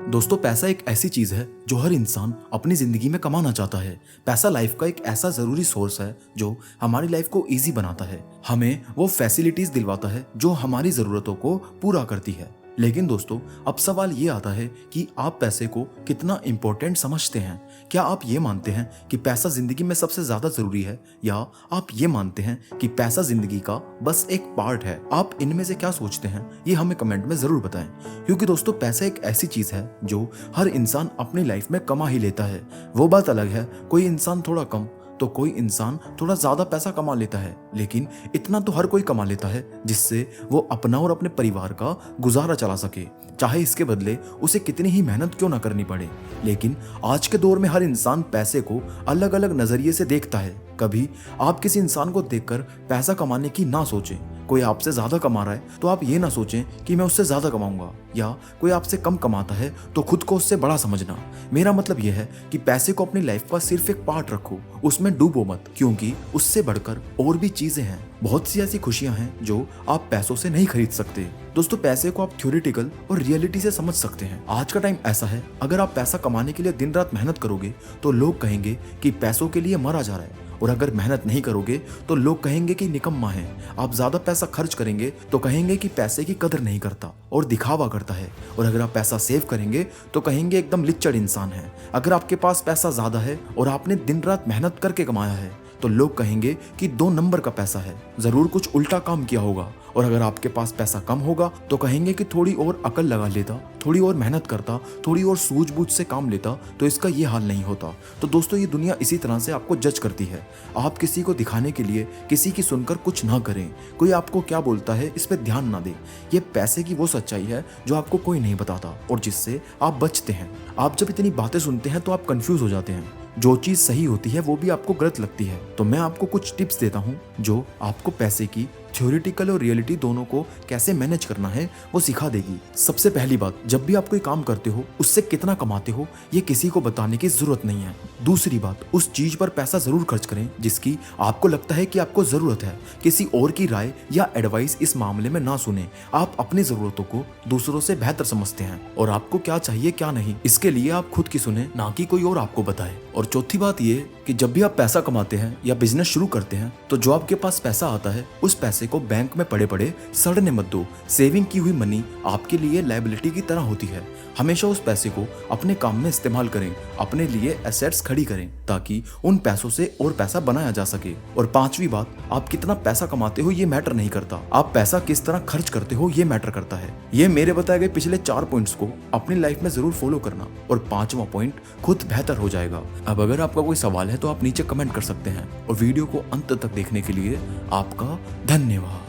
दोस्तों पैसा एक ऐसी चीज है जो हर इंसान अपनी जिंदगी में कमाना चाहता है। पैसा लाइफ का एक ऐसा जरूरी सोर्स है जो हमारी लाइफ को इजी बनाता है, हमें वो फैसिलिटीज दिलवाता है जो हमारी जरूरतों को पूरा करती है। लेकिन दोस्तों अब सवाल ये आता है कि आप पैसे को कितना इम्पोर्टेंट समझते हैं। क्या आप ये मानते हैं कि पैसा जिंदगी में सबसे ज्यादा जरूरी है, या आप ये मानते हैं कि पैसा जिंदगी का बस एक पार्ट है? आप इनमें से क्या सोचते हैं ये हमें कमेंट में जरूर बताएं, क्योंकि दोस्तों पैसा एक ऐसी चीज है जो हर इंसान अपनी लाइफ में कमा ही लेता है। वो बात अलग है कोई इंसान थोड़ा कम तो कोई इंसान थोड़ा ज्यादा पैसा कमा लेता है, लेकिन इतना तो हर कोई कमा लेता है जिससे वो अपना और अपने परिवार का गुजारा चला सके, चाहे इसके बदले उसे कितनी ही मेहनत क्यों ना करनी पड़े। लेकिन आज के दौर में हर इंसान पैसे को अलग अलग नजरिए से देखता है। कभी आप किसी इंसान को देखकर पैसा कमाने की ना सोचें। कोई आपसे ज्यादा कमा रहा है तो आप ये ना सोचें कि मैं उससे ज्यादा कमाऊंगा, या कोई आपसे कम कमाता है तो खुद को उससे बड़ा समझना। मेरा मतलब यह है कि पैसे को अपनी लाइफ का सिर्फ एक पार्ट रखो, उसमें डूबो मत, क्योंकि उससे बढ़कर और भी चीजें हैं। बहुत सी ऐसी खुशियां हैं जो आप पैसों से नहीं खरीद सकते। दोस्तों पैसे को आप थ्योरेटिकल और रियलिटी से समझ सकते हैं। आज का टाइम ऐसा है, अगर आप पैसा कमाने के लिए दिन रात मेहनत करोगे तो लोग कहेंगे कि पैसों के लिए मरा जा रहा है, और अगर मेहनत नहीं करोगे तो लोग कहेंगे कि निकम्मा है। आप ज्यादा पैसा खर्च करेंगे तो कहेंगे कि पैसे की कदर नहीं करता और दिखावा करता है, और अगर आप पैसा सेव करेंगे तो कहेंगे एकदम लिच्चड़ इंसान है। अगर आपके पास पैसा ज्यादा है और आपने दिन रात मेहनत करके कमाया है तो लोग कहेंगे कि 2 नंबर का पैसा है, जरूर कुछ उल्टा काम किया होगा। और अगर आपके पास पैसा कम होगा तो कहेंगे कि थोड़ी और अकल लगा लेता, थोड़ी और मेहनत करता, थोड़ी और सूझबूझ से काम लेता तो इसका ये हाल नहीं होता। तो दोस्तों ये दुनिया इसी तरह से आपको जज करती है। आप किसी को दिखाने के लिए किसी की सुनकर कुछ ना करें। कोई आपको क्या बोलता है इस पर ध्यान ना दें। ये पैसे की वो सच्चाई है जो आपको कोई नहीं बताता और जिससे आप बचते हैं। आप जब इतनी बातें सुनते हैं तो आप कंफ्यूज हो जाते हैं। जो चीज सही होती है वो भी आपको गलत लगती है। तो मैं आपको कुछ टिप्स देता हूँ जो आपको पैसे की थ्योरेटिकल और रियलिटी दोनों को कैसे मैनेज करना है वो सिखा देगी। सबसे पहली बात, जब भी आप कोई काम करते हो उससे कितना कमाते हो ये किसी को बताने की जरूरत नहीं है। दूसरी बात, उस चीज पर पैसा जरूर खर्च करें जिसकी आपको लगता है कि आपको जरूरत है। किसी और की राय या एडवाइस इस मामले में ना सुने। आप अपनी जरूरतों को दूसरों से बेहतर समझते हैं, और आपको क्या चाहिए क्या नहीं इसके लिए आप खुद की सुने, ना कि कोई और आपको बताए। और चौथी बात ये कि जब भी आप पैसा कमाते हैं या बिजनेस शुरू करते हैं तो जो आपके पास पैसा आता है उस पैसे को बैंक में पड़े पड़े सड़ने मत दो। सेविंग की हुई मनी आपके लिए लायबिलिटी की तरह होती है। हमेशा उस पैसे को अपने काम में इस्तेमाल करें, अपने लिए एसेट्स खड़ी करें ताकि उन पैसों से और पैसा बनाया जा सके। और पांचवी बात, आप कितना पैसा कमाते हो ये मैटर नहीं करता, आप पैसा किस तरह खर्च करते हो ये मैटर करता है। ये मेरे बताए गए पिछले 4 पॉइंट्स को अपनी लाइफ में जरूर फॉलो करना, और 5वां पॉइंट खुद बेहतर हो जाएगा। अब अगर आपका कोई सवाल है तो आप नीचे कमेंट कर सकते हैं, और वीडियो को अंत तक देखने के लिए आपका धन्यवाद।